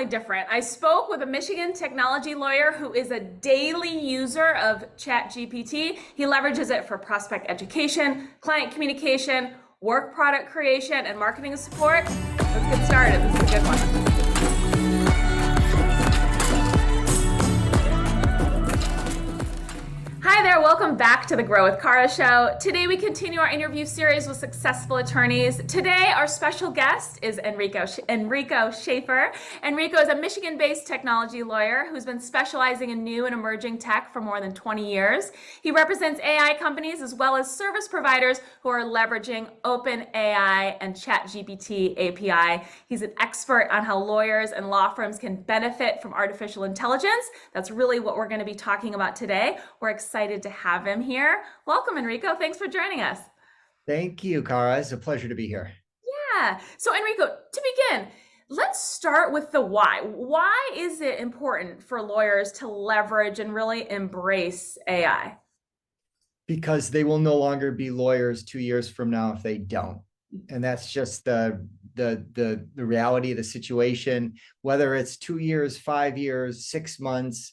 definitely different. I spoke with a Michigan technology lawyer who is a daily user of ChatGPT. He leverages it for prospect education, client communication, work product creation, and marketing support. Let's get started. This is a good one. Hi there, welcome back to the Grow with Cara show. Today we continue our interview series with successful attorneys. Today our special guest is Enrico Schaefer. Enrico is a Michigan-based technology lawyer who's been specializing in new and emerging tech for more than 20 years. He represents AI companies as well as service providers who are leveraging OpenAI and ChatGPT API. He's an expert on how lawyers and law firms can benefit from artificial intelligence. That's really what we're going to be talking about today. We're excited to have him here. Welcome, Enrico. Thanks for joining us. Thank you, Cara. It's a pleasure to be here. Yeah. So, Enrico, to begin, let's start with the why. Why is it important for lawyers to leverage and really embrace AI? Because they will no longer be lawyers 2 years from now if they don't. And that's just the reality of the situation, whether it's 2 years, 5 years, 6 months.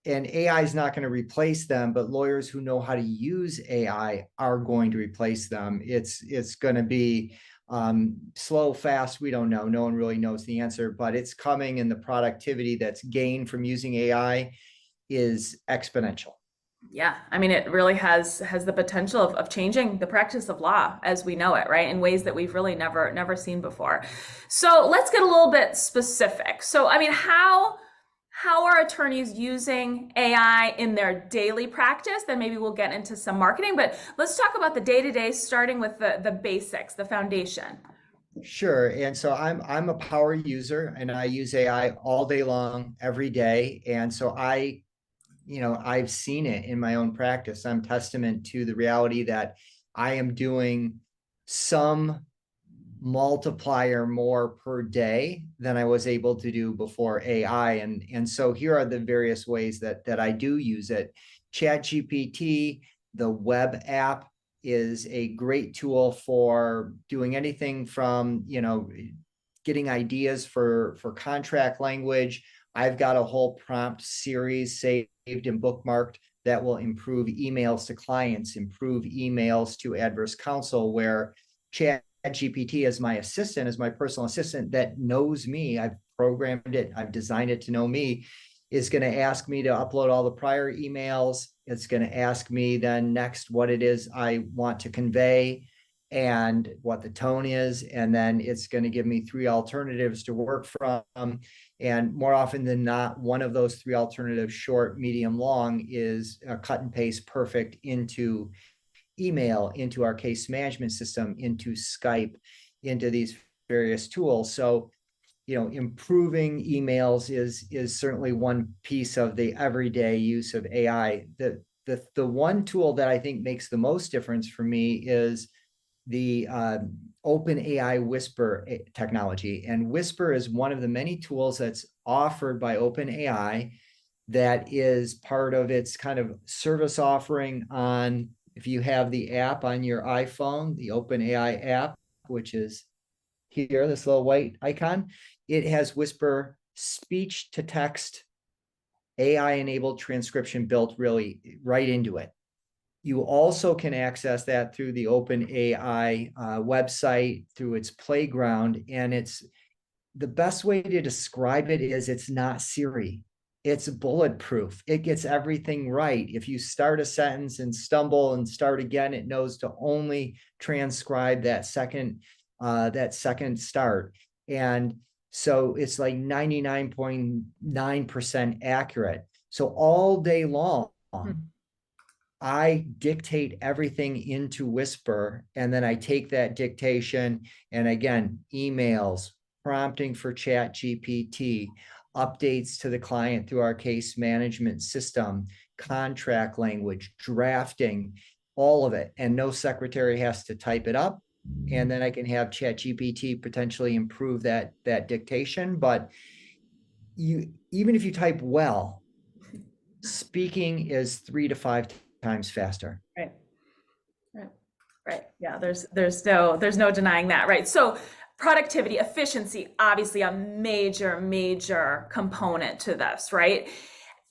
And AI is not going to replace them, but lawyers who know how to use AI are going to replace them. It's going to be slow, fast. We don't know. No one really knows the answer, but it's coming, and the productivity that's gained from using AI is exponential. Yeah, I mean, it really has the potential of changing the practice of law as we know it, right? In ways that we've really never seen before. So let's get a little bit specific. So, I mean, how are attorneys using AI in their daily practice? Then maybe we'll get into some marketing, but let's talk about the day-to-day, starting with the basics, the foundation. Sure. And so I'm a power user, and I use AI all day long, every day. And so I've seen it in my own practice. I'm testament to the reality that I am doing some multiplier more per day than I was able to do before AI. And so here are the various ways that I do use it. ChatGPT, the web app, is a great tool for doing anything from, getting ideas for contract language. I've got a whole prompt series saved and bookmarked that will improve emails to clients, improve emails to adverse counsel, where ChatGPT is my assistant, is my personal assistant that knows me. I've programmed it, I've designed it to know me, is going to ask me to upload all the prior emails. It's going to ask me then next what it is I want to convey and what the tone is. And then it's going to give me 3 alternatives to work from. And more often than not, one of those 3 alternatives, short, medium, long, is a cut and paste perfect into email, into our case management system, into Skype, into these various tools. So, improving emails is certainly one piece of the everyday use of AI. The one tool that I think makes the most difference for me is the OpenAI Whisper technology. And Whisper is one of the many tools that's offered by OpenAI that is part of its kind of service offering on, if you have the app on your iPhone, the OpenAI app, which is here, this little white icon, it has Whisper speech to text AI-enabled transcription built really right into it. You also can access that through the OpenAI website, through its playground. And it's the best way to describe it is it's not Siri. It's bulletproof. It gets everything right. If you start a sentence and stumble and start again, it knows to only transcribe that second start. And so it's like 99.9% accurate. So all day long, I dictate everything into Whisper, and then I take that dictation, and again, emails, prompting for ChatGPT, updates to the client through our case management system, contract language, drafting, all of it. And no secretary has to type it up. And then I can have ChatGPT potentially improve that dictation. But even if you type well, speaking is 3 to 5 times faster. Right. Yeah, there's no denying that, right? So productivity, efficiency, obviously a major component to this, right?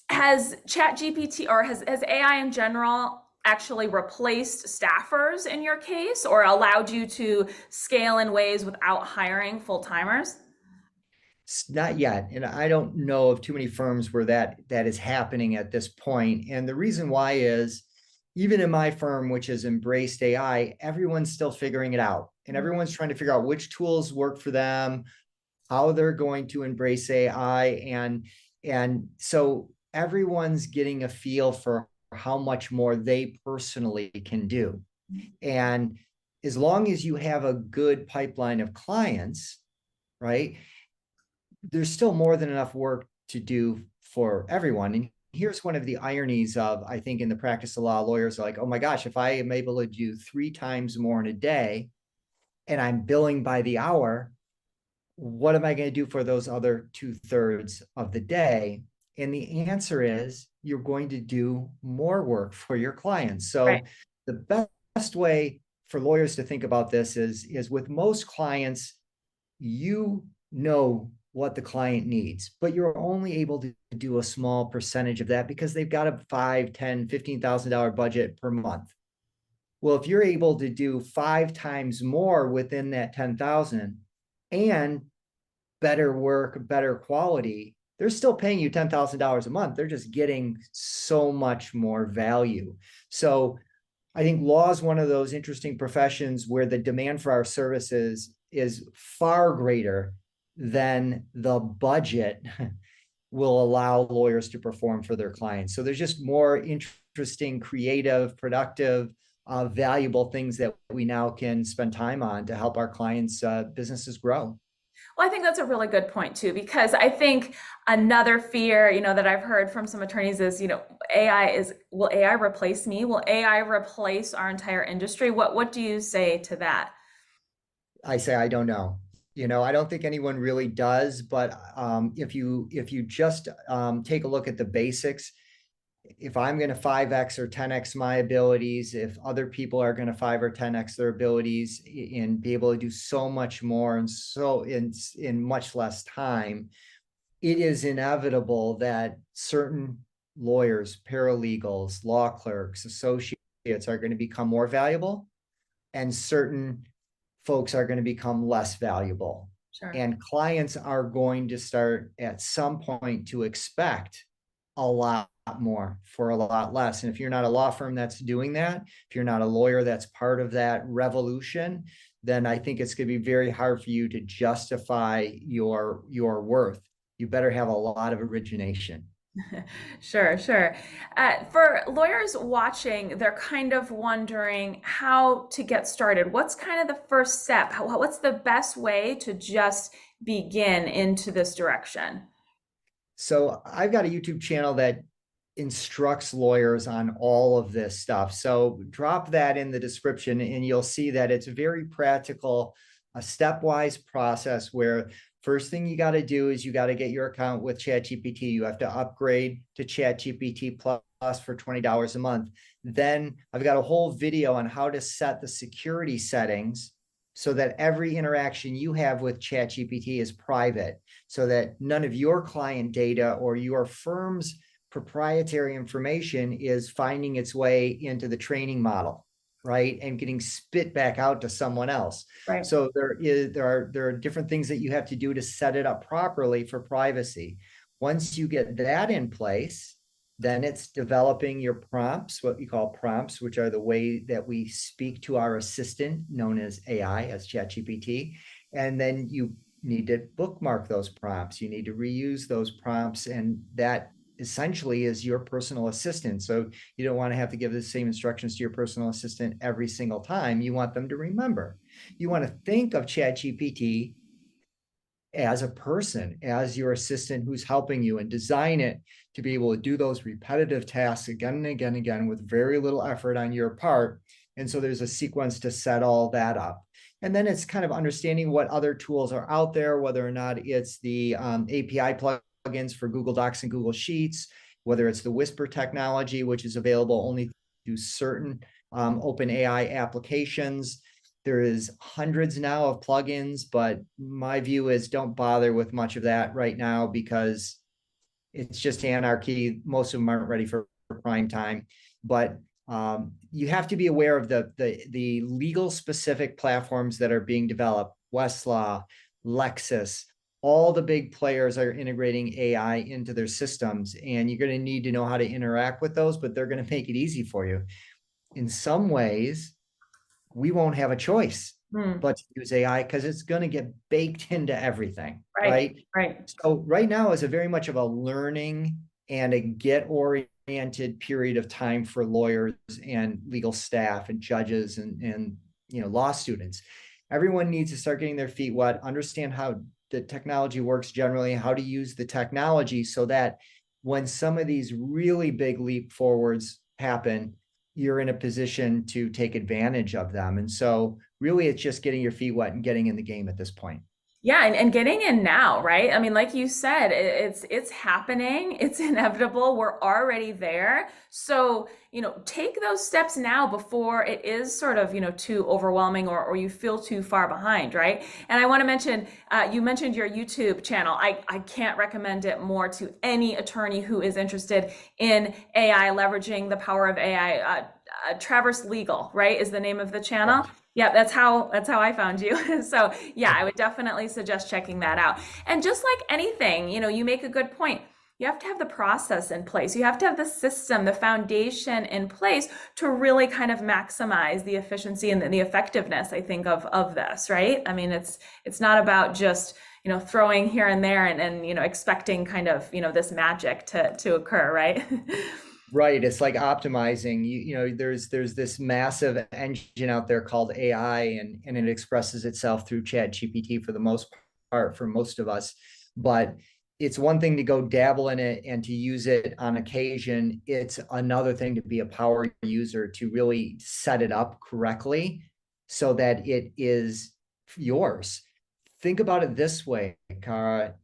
Has ChatGPT or has AI in general actually replaced staffers in your case or allowed you to scale in ways without hiring full timers? Not yet, and I don't know of too many firms where that is happening at this point. And the reason why is, even in my firm, which has embraced AI, everyone's still figuring it out, and everyone's trying to figure out which tools work for them, how they're going to embrace AI, and so everyone's getting a feel for how much more they personally can do. And as long as you have a good pipeline of clients, right, there's still more than enough work to do for everyone. And here's one of the ironies of, I think, in the practice of law, lawyers are like, oh my gosh, if I am able to do 3 times more in a day and I'm billing by the hour, what am I going to do for those other 2/3 of the day? And the answer is, you're going to do more work for your clients. Right. So the best way for lawyers to think about this is with most clients, you know what the client needs, but you're only able to do a small percentage of that because they've got a 5, 10, $15,000 budget per month. Well, if you're able to do 5 times more within that 10,000 and better work, better quality, they're still paying you $10,000 a month. They're just getting so much more value. So I think law is one of those interesting professions where the demand for our services is far greater than the budget will allow lawyers to perform for their clients. So there's just more interesting, creative, productive, valuable things that we now can spend time on to help our clients' businesses grow. Well, I think that's a really good point too, because I think another fear, that I've heard from some attorneys is, will AI replace me? Will AI replace our entire industry? What do you say to that? I say I don't know. I don't think anyone really does. But if you just take a look at the basics, if I'm going to 5x or 10x my abilities, if other people are going to 5 or 10x their abilities and be able to do so much more and so in much less time, it is inevitable that certain lawyers, paralegals, law clerks, associates are going to become more valuable, and certain folks are going to become less valuable. Sure. And clients are going to start at some point to expect a lot more for a lot less. And if you're not a law firm that's doing that, if you're not a lawyer that's part of that revolution, then I think it's going to be very hard for you to justify your worth. You better have a lot of origination. Sure. For lawyers watching, they're kind of wondering how to get started. What's kind of the first step? What's the best way to just begin into this direction? So I've got a YouTube channel that instructs lawyers on all of this stuff. So drop that in the description and you'll see that it's very practical, a stepwise process where first thing you got to do is you got to get your account with ChatGPT. You have to upgrade to ChatGPT Plus for $20 a month. Then I've got a whole video on how to set the security settings so that every interaction you have with ChatGPT is private, so that none of your client data or your firm's proprietary information is finding its way into the training model, right, and getting spit back out to someone else. Right. So there are different things that you have to do to set it up properly for privacy. Once you get that in place, then it's developing your prompts, what we call prompts, which are the way that we speak to our assistant, known as AI, as ChatGPT. And then you need to bookmark those prompts. You need to reuse those prompts, and that essentially is your personal assistant. So you don't want to have to give the same instructions to your personal assistant every single time. You want them to remember. You want to think of ChatGPT as a person, as your assistant who's helping you, and design it to be able to do those repetitive tasks again and again and again with very little effort on your part. And so there's a sequence to set all that up. And then it's kind of understanding what other tools are out there, whether or not it's the API plugins for Google Docs and Google Sheets, whether it's the Whisper technology, which is available only through certain open AI applications. There is hundreds now of plugins, but my view is don't bother with much of that right now because it's just anarchy. Most of them aren't ready for prime time, but you have to be aware of the legal specific platforms that are being developed. Westlaw, Lexis, all the big players are integrating AI into their systems, and you're going to need to know how to interact with those, but they're going to make it easy for you. In some ways, we won't have a choice Hmm. but to use AI because it's going to get baked into everything, Right, right? right. So right now is a very much of a learning and a get oriented period of time for lawyers and legal staff and judges and law students. Everyone needs to start getting their feet wet, understand how the technology works generally, how to use the technology so that when some of these really big leap forwards happen, you're in a position to take advantage of them. And so really it's just getting your feet wet and getting in the game at this point. Yeah, and getting in now, right? I mean, like you said, it's happening. It's inevitable. We're already there. So, take those steps now before it is sort of, too overwhelming or you feel too far behind, right? And I want to mention, you mentioned your YouTube channel. I can't recommend it more to any attorney who is interested in AI, leveraging the power of AI. Traverse Legal, right, is the name of the channel. Correct. Yeah, that's how I found you. So yeah, I would definitely suggest checking that out. And just like anything, you make a good point. You have to have the process in place. You have to have the system, the foundation in place to really kind of maximize the efficiency and the effectiveness, I think, of this, right? I mean, it's not about just, throwing here and there and expecting kind of, this magic to occur, right? Right. It's like optimizing. There's this massive engine out there called AI, and it expresses itself through Chat GPT for the most part for most of us. But it's one thing to go dabble in it and to use it on occasion. It's another thing to be a power user to really set it up correctly so that it is yours. Think about it this way, Cara.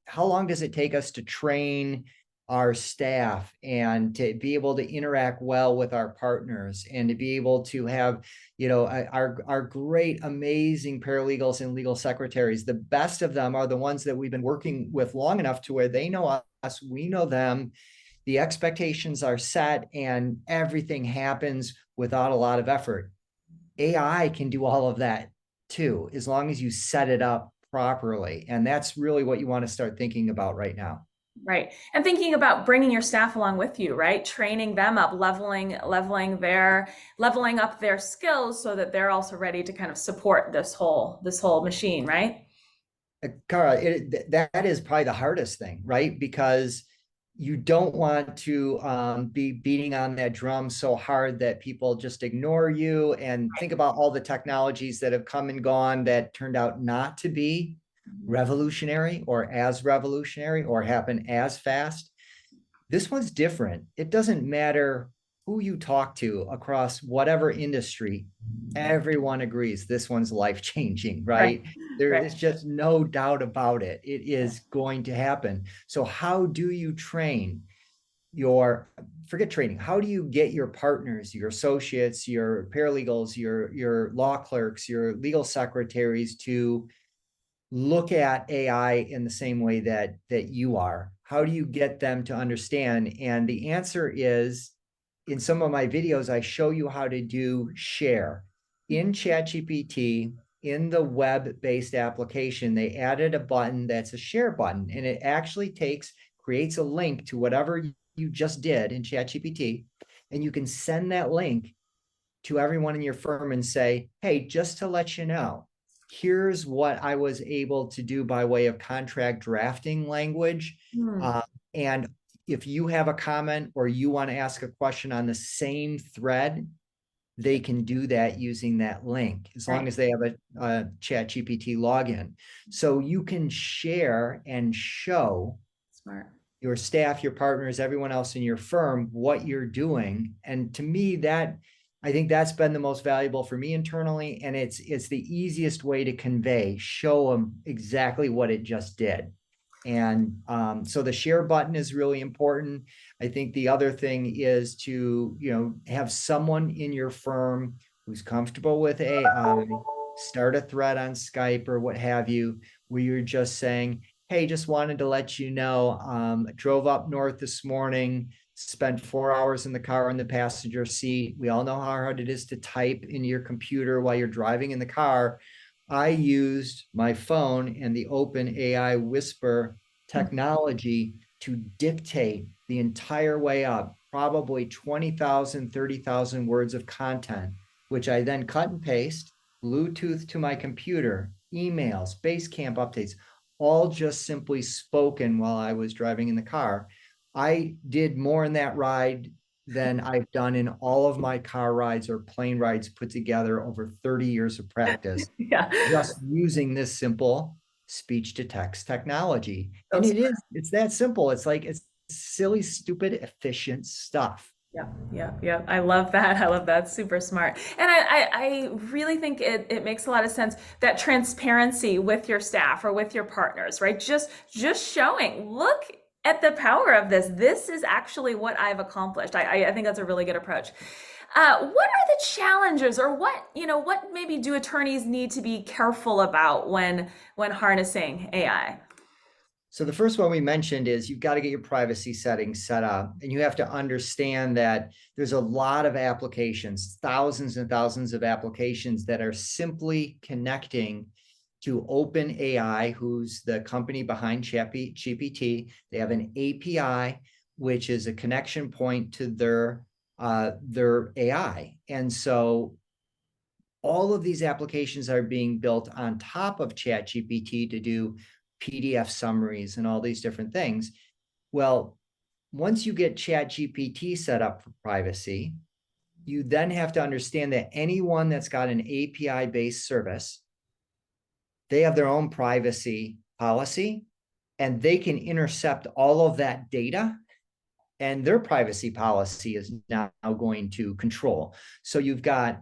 How long does it take us to train our staff and to be able to interact well with our partners and to be able to have our great amazing paralegals and legal secretaries? The best of them are the ones that we've been working with long enough to where they know us, we know them, the expectations are set, and everything happens without a lot of effort. AI can do all of that too, as long as you set it up properly, and that's really what you want to start thinking about right now. Right. And thinking about bringing your staff along with you, right? Training them up, leveling up their skills so that they're also ready to kind of support this whole machine, right? Cara, that is probably the hardest thing, right? Because you don't want to be beating on that drum so hard that people just ignore you, and think about all the technologies that have come and gone that turned out not to be revolutionary or happen as fast. This one's different. It doesn't matter who you talk to across whatever industry, everyone agrees this one's life changing, Right. right? There Right. is just no doubt about it. It is going to happen. So, how do you train your, forget training, how do you get your partners, your associates, your paralegals, your law clerks, your legal secretaries to look at AI in the same way that you are? How do you get them to understand? And the answer is, in some of my videos, I show you how to do share. In ChatGPT, in the web-based application, they added a button that's a share button, and it actually creates a link to whatever you just did in ChatGPT, and you can send that link to everyone in your firm and say, hey, just to let you know, here's what I was able to do by way of contract drafting language. Hmm. And if you have a comment or you want to ask a question on the same thread, they can do that using that link as long Right. as they have a Chat GPT login. So you can share and show Smart. your staff, your partners, everyone else in your firm, what you're doing. And to me, I think that's been the most valuable for me internally. And it's the easiest way to convey, show them exactly what it just did. And so the share button is really important. I think the other thing is to, have someone in your firm who's comfortable with AI, start a thread on Skype or what have you, where you're just saying, hey, just wanted to let you know, drove up north this morning, spent 4 hours in the car in the passenger seat. We all know how hard it is to type in your computer while you're driving in the car. I used my phone and the open AI whisper technology to dictate the entire way up, probably 20,000, 30,000 words of content, which I then cut and paste, Bluetooth to my computer, emails, Basecamp updates, all just simply spoken while I was driving in the car. I did more in that ride than I've done in all of my car rides or plane rides put together over 30 years of practice, Yeah. just using this simple speech to text technology. So And it's that simple. It's silly, stupid, efficient stuff. yeah, yeah, yeah. I love that. I love that. Super smart. And I really think it makes a lot of sense that transparency with your staff or with your partners, right? Just showing, look at the power of this. This is actually what I've accomplished. I think that's a really good approach. What are the challenges or what maybe do attorneys need to be careful about when harnessing AI? So the first one we mentioned is you've got to get your privacy settings set up, and you have to understand that there's a lot of applications, thousands and thousands of applications that are simply connecting to OpenAI, who's the company behind ChatGPT. They have an API, which is a connection point to their AI. And so all of these applications are being built on top of ChatGPT to do PDF summaries and all these different things. Well, once you get ChatGPT set up for privacy, you then have to understand that anyone that's got an API-based service, they have their own privacy policy, and they can intercept all of that data, and their privacy policy is now going to control. So you've got,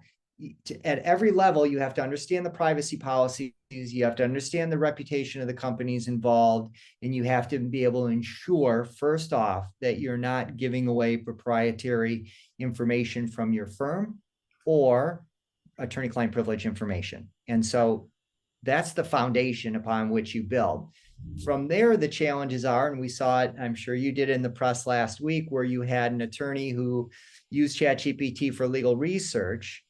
at every level, you have to understand the privacy policies, you have to understand the reputation of the companies involved, and you have to be able to ensure, first off, that you're not giving away proprietary information from your firm or attorney-client privilege information. And so that's the foundation upon which you build. From there, the challenges are, and we saw it, I'm sure you did in the press last week, where you had an attorney who used ChatGPT for legal research,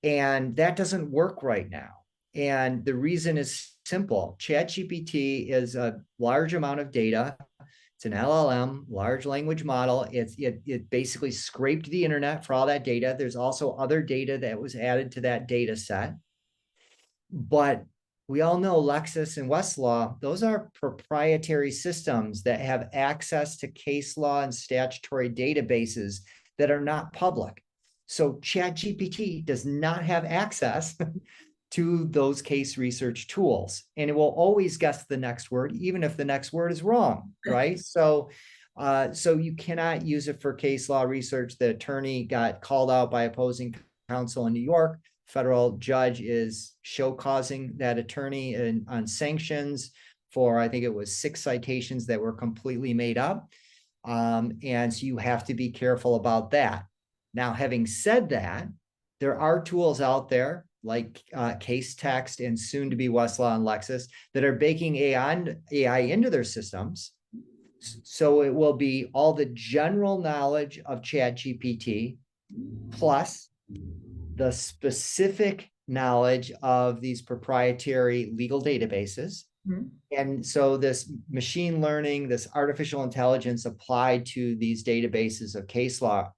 and that doesn't work right now. And the reason is simple. ChatGPT is a large amount of data. It's an LLM, large language model. It basically scraped the internet for all that data. There's also other data that was added to that data set. But we all know Lexis and Westlaw, those are proprietary systems that have access to case law and statutory databases that are not public. So ChatGPT does not have access to those case research tools, and it will always guess the next word, even if the next word is wrong, right? So you cannot use it for case law research. The attorney got called out by opposing counsel in New York. Federal judge is show causing that attorney on sanctions for, I think it was 6 citations that were completely made up. And so you have to be careful about that. Now, having said that, there are tools out there like Case Text and soon to be Westlaw and Lexis that are baking AI into their systems. So it will be all the general knowledge of ChatGPT plus the specific knowledge of these proprietary legal databases. Mm-hmm. And so this machine learning, this artificial intelligence applied to these databases of case law,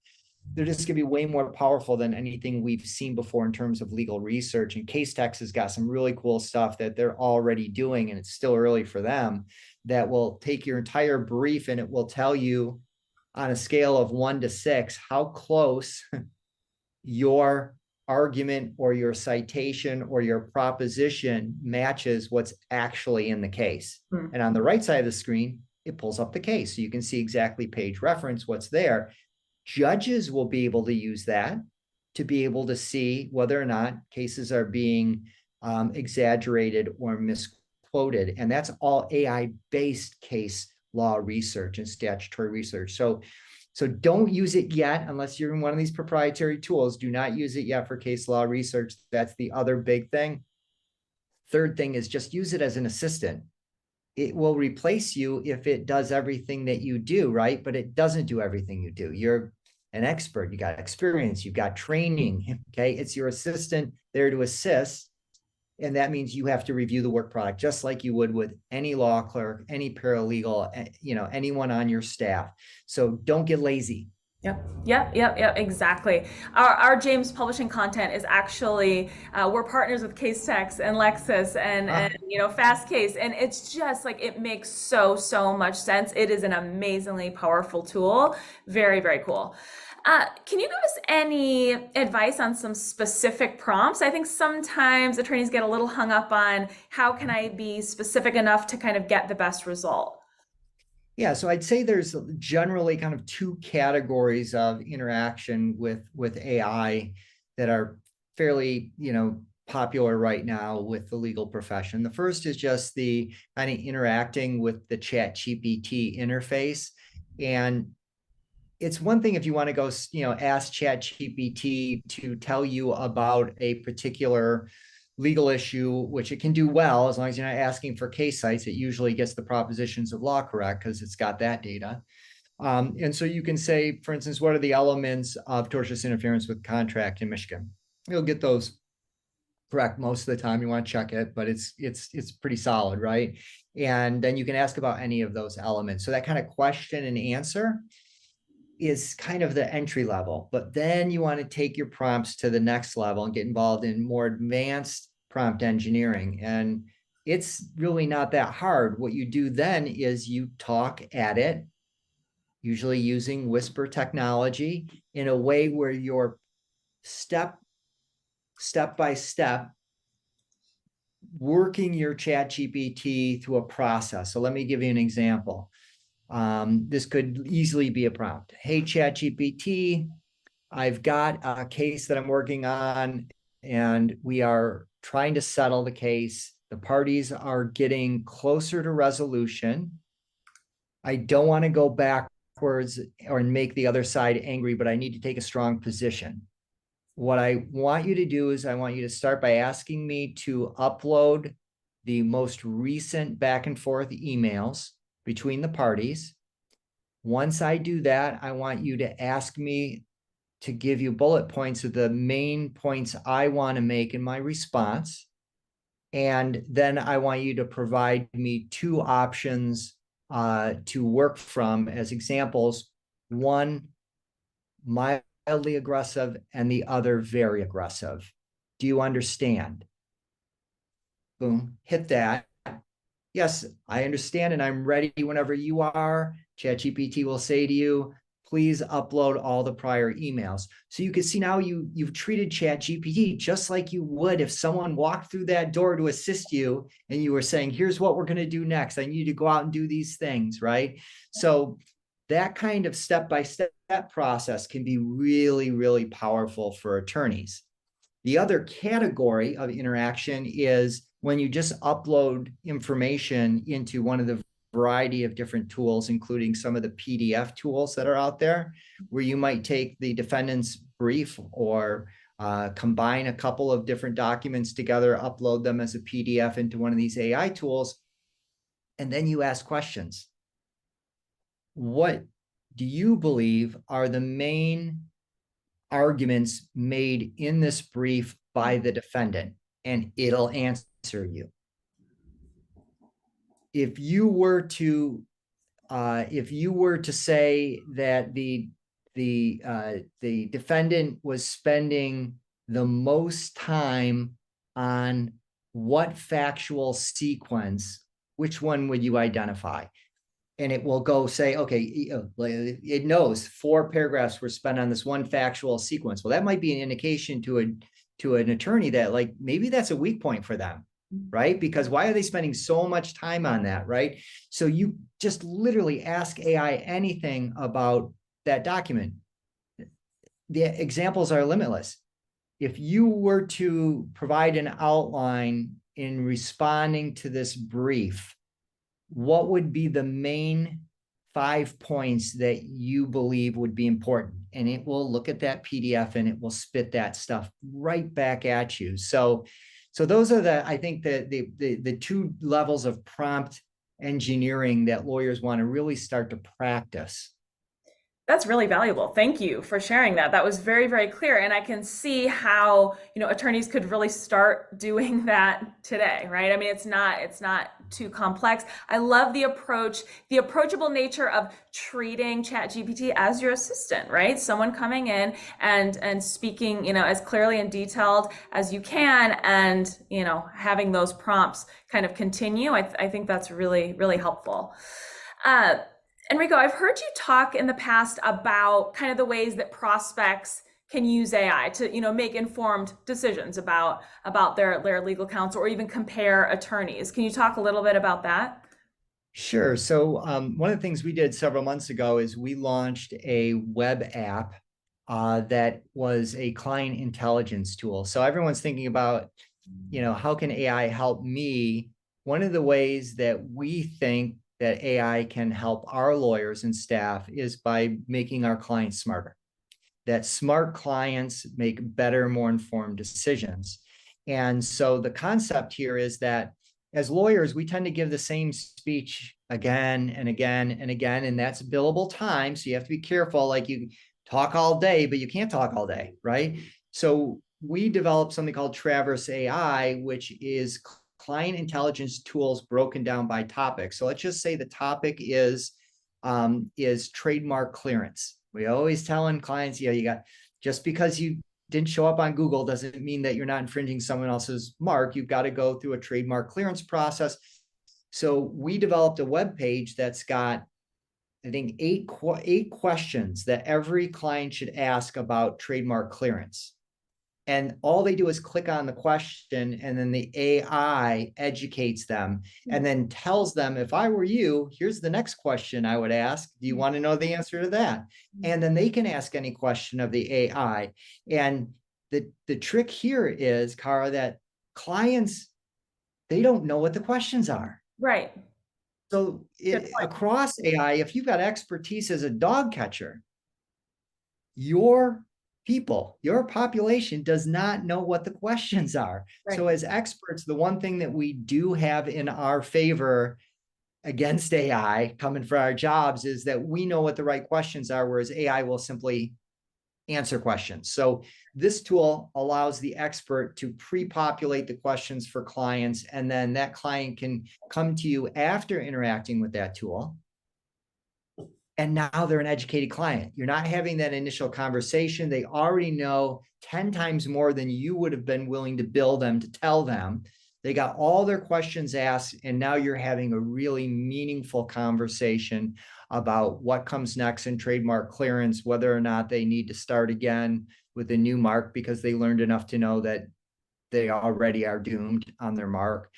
they're just going to be way more powerful than anything we've seen before in terms of legal research. And Case Text has got some really cool stuff that they're already doing, and it's still early for them, that will take your entire brief and it will tell you on a scale of 1 to 6 how close your argument or your citation or your proposition matches what's actually in the case. Mm-hmm. And on the right side of the screen, it pulls up the case. So you can see exactly page reference, what's there. Judges will be able to use that to be able to see whether or not cases are being exaggerated or misquoted. And that's all AI-based case law research and statutory research. So So don't use it yet unless you're in one of these proprietary tools. Do not use it yet for case law research. That's the other big thing. Third thing is just use it as an assistant. It will replace you if it does everything that you do, right? But it doesn't do everything you do. You're an expert. You got experience. You've got training. Okay. It's your assistant there to assist. And that means you have to review the work product just like you would with any law clerk, any paralegal, anyone on your staff. So don't get lazy. Yep, exactly. Our James publishing content is actually, we're partners with Casetext and Lexis and Fast Case, and it's just like, it makes so much sense. It is an amazingly powerful tool. Very, very cool. Can you give us any advice on some specific prompts? I think sometimes attorneys get a little hung up on how can I be specific enough to kind of get the best result? Yeah, so I'd say there's generally kind of two categories of interaction with AI that are fairly, popular right now with the legal profession. The first is just the kind of interacting with the Chat GPT interface. And it's one thing if you want to go, ask Chat GPT to tell you about a particular legal issue, which it can do well as long as you're not asking for case sites. It usually gets the propositions of law correct because it's got that data. And so you can say, for instance, what are the elements of tortious interference with contract in Michigan? You'll get those correct most of the time. You want to check it, but it's pretty solid, right? And then you can ask about any of those elements. So that kind of question and answer is kind of the entry level, but then you want to take your prompts to the next level and get involved in more advanced prompt engineering. And it's really not that hard. What you do then is you talk at it, usually using whisper technology in a way where you're step by step working your Chat GPT through a process. So let me give you an example. This could easily be a prompt. Hey, ChatGPT, I've got a case that I'm working on, and we are trying to settle the case. The parties are getting closer to resolution. I don't want to go backwards or make the other side angry, but I need to take a strong position. What I want you to do is I want you to start by asking me to upload the most recent back and forth emails between the parties. Once I do that, I want you to ask me to give you bullet points of the main points I want to make in my response. And then I want you to provide me two options to work from as examples. One, mildly aggressive, and the other very aggressive. Do you understand? Boom, hit that. Yes, I understand, and I'm ready whenever you are. ChatGPT will say to you, please upload all the prior emails. So you can see now you've treated ChatGPT just like you would if someone walked through that door to assist you and you were saying, here's what we're going to do next. I need you to go out and do these things, right? So that kind of step-by-step process can be really, really powerful for attorneys. The other category of interaction is when you just upload information into one of the variety of different tools, including some of the PDF tools that are out there, where you might take the defendant's brief or combine a couple of different documents together, upload them as a PDF into one of these AI tools, and then you ask questions. What do you believe are the main arguments made in this brief by the defendant? And it'll answer you. If you were to say that the defendant was spending the most time on what factual sequence, which one would you identify? And it will go say, okay, it knows 4 paragraphs were spent on this one factual sequence. Well, that might be an indication to an attorney that like maybe that's a weak point for them, right? Because why are they spending so much time on that, right? So you just literally ask AI anything about that document. The examples are limitless. If you were to provide an outline in responding to this brief, what would be the main 5 points that you believe would be important, and it will look at that PDF and it will spit that stuff right back at you. So those are I think the two levels of prompt engineering that lawyers want to really start to practice. That's really valuable. Thank you for sharing that. That was very, very clear. And I can see how, attorneys could really start doing that today, right? I mean, it's not too complex. I love the approach, the approachable nature of treating ChatGPT as your assistant, right? Someone coming in and speaking, as clearly and detailed as you can, and, having those prompts kind of continue. I think that's really, really helpful. Uh, Enrico, I've heard you talk in the past about kind of the ways that prospects can use AI to, make informed decisions about their legal counsel or even compare attorneys. Can you talk a little bit about that? Sure. So one of the things we did several months ago is we launched a web app that was a client intelligence tool. So everyone's thinking about, how can AI help me? One of the ways that we think that AI can help our lawyers and staff is by making our clients smarter. That smart clients make better, more informed decisions. And so the concept here is that as lawyers, we tend to give the same speech again and again and again, and that's billable time. So you have to be careful. Like, you talk all day, but you can't talk all day, right? So we developed something called Traverse AI, which is client intelligence tools broken down by topic. So let's just say the topic is trademark clearance. We always telling clients, you got, just because you didn't show up on Google doesn't mean that you're not infringing someone else's mark. You've got to go through a trademark clearance process. So we developed a web page that's got, I think, eight questions that every client should ask about trademark clearance. And all they do is click on the question, and then the AI educates them and then tells them, if I were you, here's the next question I would ask. Do you want to know the answer to that? And then they can ask any question of the AI. And the trick here is, Cara, that clients, they don't know what the questions are. Right. So across AI, if you've got expertise as a dog catcher, your people, your population does not know what the questions are. Right. So as experts, the one thing that we do have in our favor against AI coming for our jobs is that we know what the right questions are, whereas AI will simply answer questions. So this tool allows the expert to pre-populate the questions for clients, and then that client can come to you after interacting with that tool. And now they're an educated client. You're not having that initial conversation. They already know 10 times more than you would have been willing to bill them to tell them. They got all their questions asked, and now you're having a really meaningful conversation about what comes next in trademark clearance, whether or not they need to start again with a new mark because they learned enough to know that they already are doomed on their mark,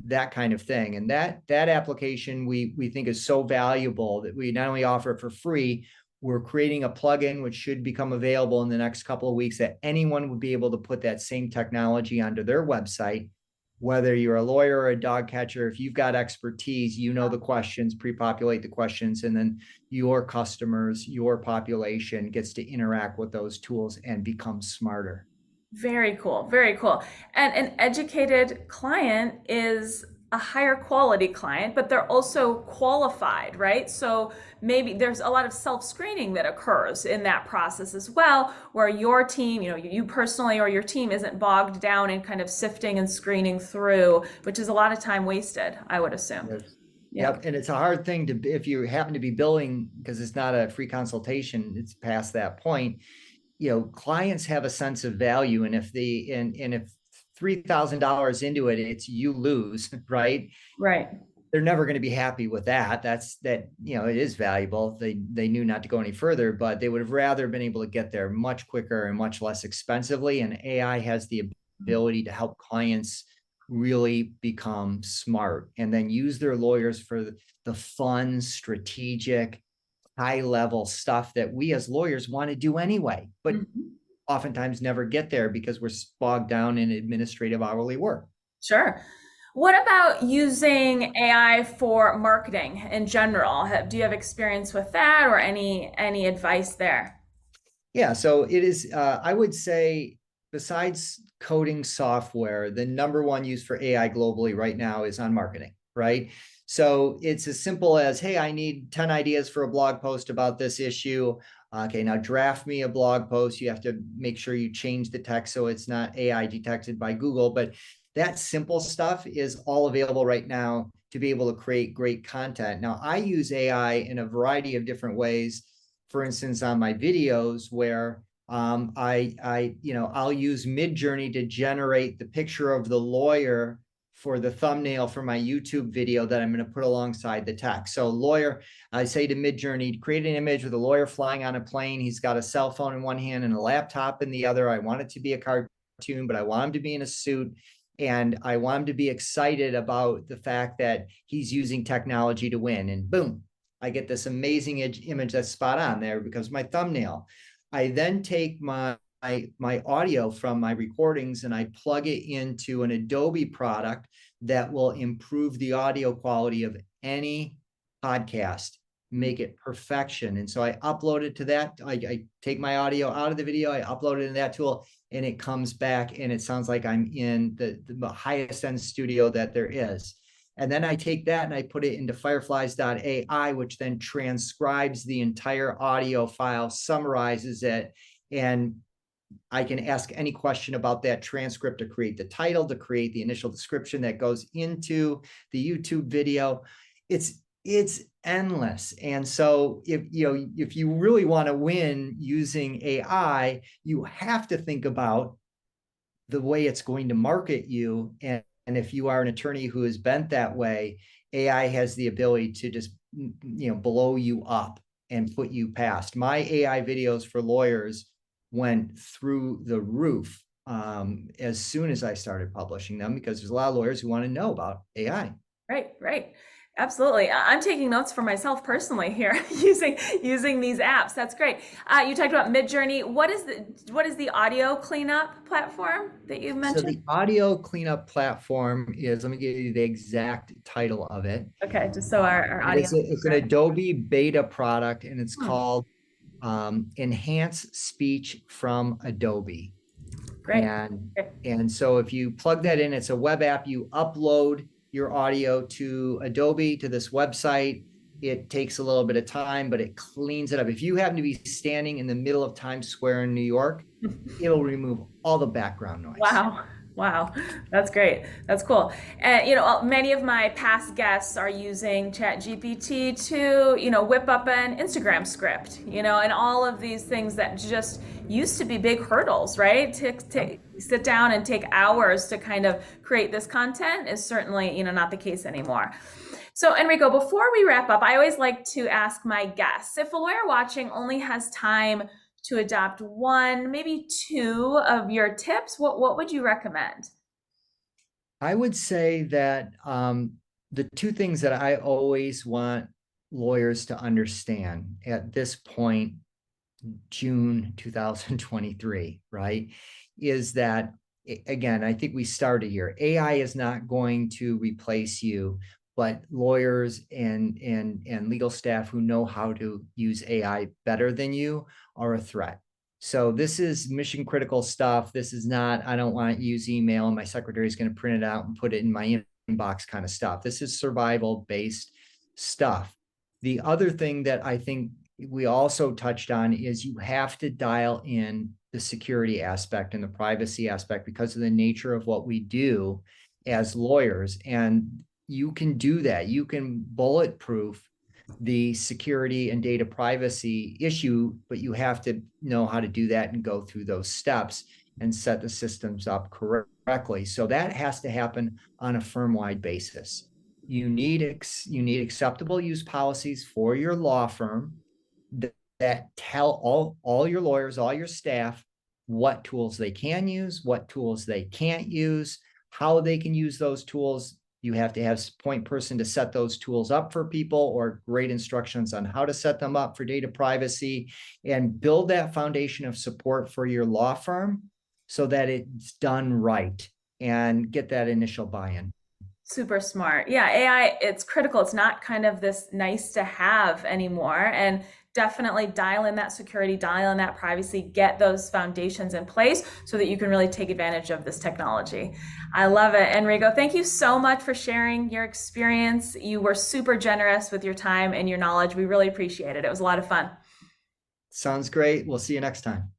that kind of thing. And that application we think is so valuable that we not only offer it for free, we're creating a plugin which should become available in the next couple of weeks that anyone would be able to put that same technology onto their website. Whether you're a lawyer or a dog catcher, if you've got expertise, the questions, pre-populate the questions, and then your customers, your population gets to interact with those tools and become smarter. Very cool. Very cool. And an educated client is a higher quality client, but they're also qualified, right? So maybe there's a lot of self-screening that occurs in that process as well, where your team, you personally or your team isn't bogged down in kind of sifting and screening through, which is a lot of time wasted, I would assume. Yes. Yep. And it's a hard thing if you happen to be billing, because it's not a free consultation, it's past that point. Clients have a sense of value, and if if $3,000 into it, it's you lose, right? Right. They're never going to be happy with that. It is valuable. They knew not to go any further, but they would have rather been able to get there much quicker and much less expensively. And AI has the ability to help clients really become smart and then use their lawyers for the fun, strategic, high level stuff that we as lawyers want to do anyway, but oftentimes never get there because we're bogged down in administrative hourly work. Sure. What about using AI for marketing in general? Do you have experience with that or any advice there? Yeah, so it is, I would say, besides coding software, the number one use for AI globally right now is on marketing, right? So it's as simple as, hey, I need 10 ideas for a blog post about this issue. Okay, now draft me a blog post. You have to make sure you change the text so it's not AI detected by Google. But that simple stuff is all available right now to be able to create great content. Now, I use AI in a variety of different ways. For instance, on my videos where I'll use Midjourney to generate the picture of the lawyer for the thumbnail for my YouTube video that I'm going to put alongside the text. So lawyer, I say to Midjourney, create an image with a lawyer flying on a plane. He's got a cell phone in one hand and a laptop in the other. I want it to be a cartoon, but I want him to be in a suit. And I want him to be excited about the fact that he's using technology to win. And boom, I get this amazing image that's spot on there because my thumbnail. I then take my audio from my recordings and I plug it into an Adobe product that will improve the audio quality of any podcast, make it perfection. And so I upload it to that. I take my audio out of the video, I upload it in that tool, and it comes back and it sounds like I'm in the highest end studio that there is. And then I take that and I put it into fireflies.ai, which then transcribes the entire audio file, summarizes it, and I can ask any question about that transcript to create the title, to create the initial description that goes into the YouTube video. It's endless. And so if you really want to win using AI, you have to think about the way it's going to market you. And if you are an attorney who is bent that way, AI has the ability to just blow you up and put you past. My AI videos for lawyers went through the roof as soon as I started publishing them because there's a lot of lawyers who want to know about AI. Right, right. Absolutely. I'm taking notes for myself personally here using these apps. That's great. You talked about Midjourney. What is the audio cleanup platform that you So mentioned? the audio cleanup platform is, let me give you the exact title of it. Okay, just so our audience. It's an Adobe beta product and it's Hmm, called Enhance Speech from Adobe. great. And Okay. so if you plug that in, it's a web app. You upload your audio to Adobe to this website. It takes a little bit of time, but it cleans it up. If you happen to be standing in the middle of Times Square in New York, it'll remove all the background noise. Wow. Wow. That's great. That's cool. And many of my past guests are using ChatGPT to, whip up an Instagram script, and all of these things that just used to be big hurdles, right? To sit down and take hours to kind of create this content is certainly, not the case anymore. So, Enrico, before we wrap up, I always like to ask my guests if a lawyer watching only has time to adopt one, maybe two of your tips, what would you recommend? I would say that the two things that I always want lawyers to understand at this point, June 2023, right, is that, again, I think we started here. AI is not going to replace you, but lawyers and legal staff who know how to use AI better than you are a threat. So this is mission critical stuff. This is not, I don't want to use email and my secretary is going to print it out and put it in my inbox kind of stuff. This is survival based stuff. The other thing that I think we also touched on is you have to dial in the security aspect and the privacy aspect because of the nature of what we do as lawyers. And you can do that. You can bulletproof the security and data privacy issue, but you have to know how to do that and go through those steps and set the systems up correctly. So that has to happen on a firm-wide basis. You need acceptable use policies for your law firm that tell all your lawyers, all your staff, what tools they can use, what tools they can't use, how they can use those tools. You have to have a point person to set those tools up for people or great instructions on how to set them up for data privacy and build that foundation of support for your law firm so that it's done right and get that initial buy-in. Super smart. Yeah, AI, it's critical. It's not kind of this nice to have anymore. And definitely dial in that security, dial in that privacy, get those foundations in place so that you can really take advantage of this technology. I love it. Enrico, thank you so much for sharing your experience. You were super generous with your time and your knowledge. We really appreciate it. It was a lot of fun. Sounds great. We'll see you next time.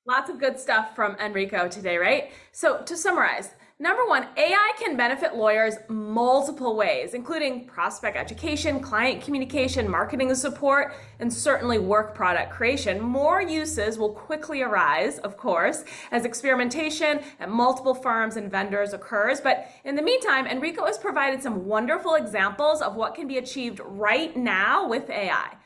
Lots of good stuff from Enrico today, right? So to summarize, number one, AI can benefit lawyers multiple ways, including prospect education, client communication, marketing and support, and certainly work product creation. More uses will quickly arise, of course, as experimentation at multiple firms and vendors occurs. But in the meantime, Enrico has provided some wonderful examples of what can be achieved right now with AI.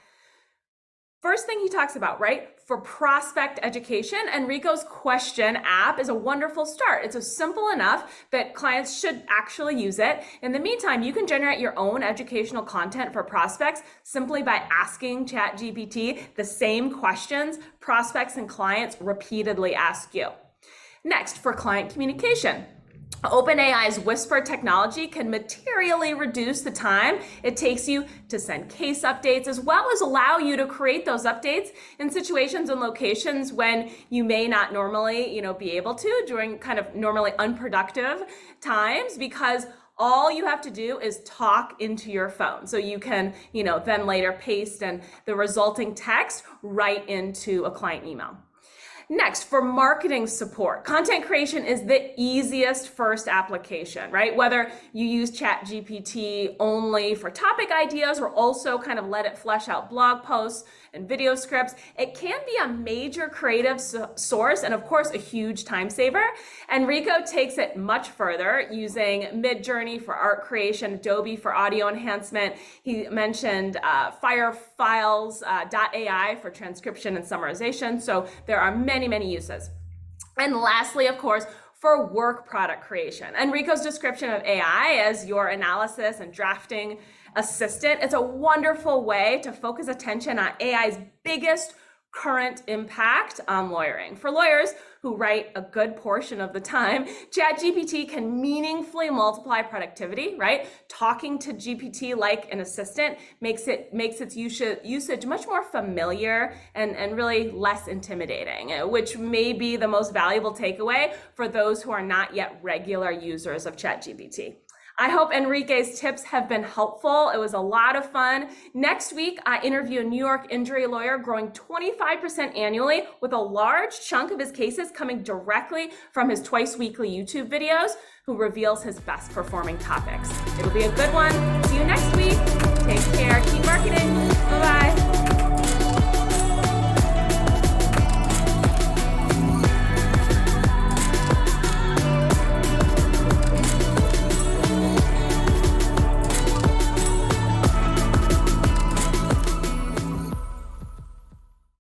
First thing he talks about, right? For prospect education, Enrico's question app is a wonderful start. It's simple enough that clients should actually use it. In the meantime, you can generate your own educational content for prospects simply by asking ChatGPT the same questions prospects and clients repeatedly ask you. Next, for client communication. OpenAI's Whisper technology can materially reduce the time it takes you to send case updates, as well as allow you to create those updates in situations and locations when you may not normally, be able to during kind of normally unproductive times, because all you have to do is talk into your phone. So you can, then later paste and the resulting text right into a client email. Next, for marketing support, content creation is the easiest first application, right? Whether you use ChatGPT only for topic ideas or also kind of let it flesh out blog posts and video scripts, it can be a major creative source and of course a huge time saver. Enrico takes it much further using Midjourney for art creation, Adobe for audio enhancement. He mentioned Firefiles.ai for transcription and summarization. So there are many uses. And lastly, of course, for work product creation. Enrico's description of AI as your analysis and drafting assistant, it's a wonderful way to focus attention on AI's biggest current impact on lawyering. For lawyers who write a good portion of the time, ChatGPT can meaningfully multiply productivity, right? Talking to GPT like an assistant makes its usage much more familiar and really less intimidating, which may be the most valuable takeaway for those who are not yet regular users of ChatGPT. I hope Enrique's tips have been helpful. It was a lot of fun. Next week, I interview a New York injury lawyer growing 25% annually with a large chunk of his cases coming directly from his twice weekly YouTube videos, who reveals his best performing topics. It'll be a good one. See you next week. Take care. Keep marketing. Bye-bye.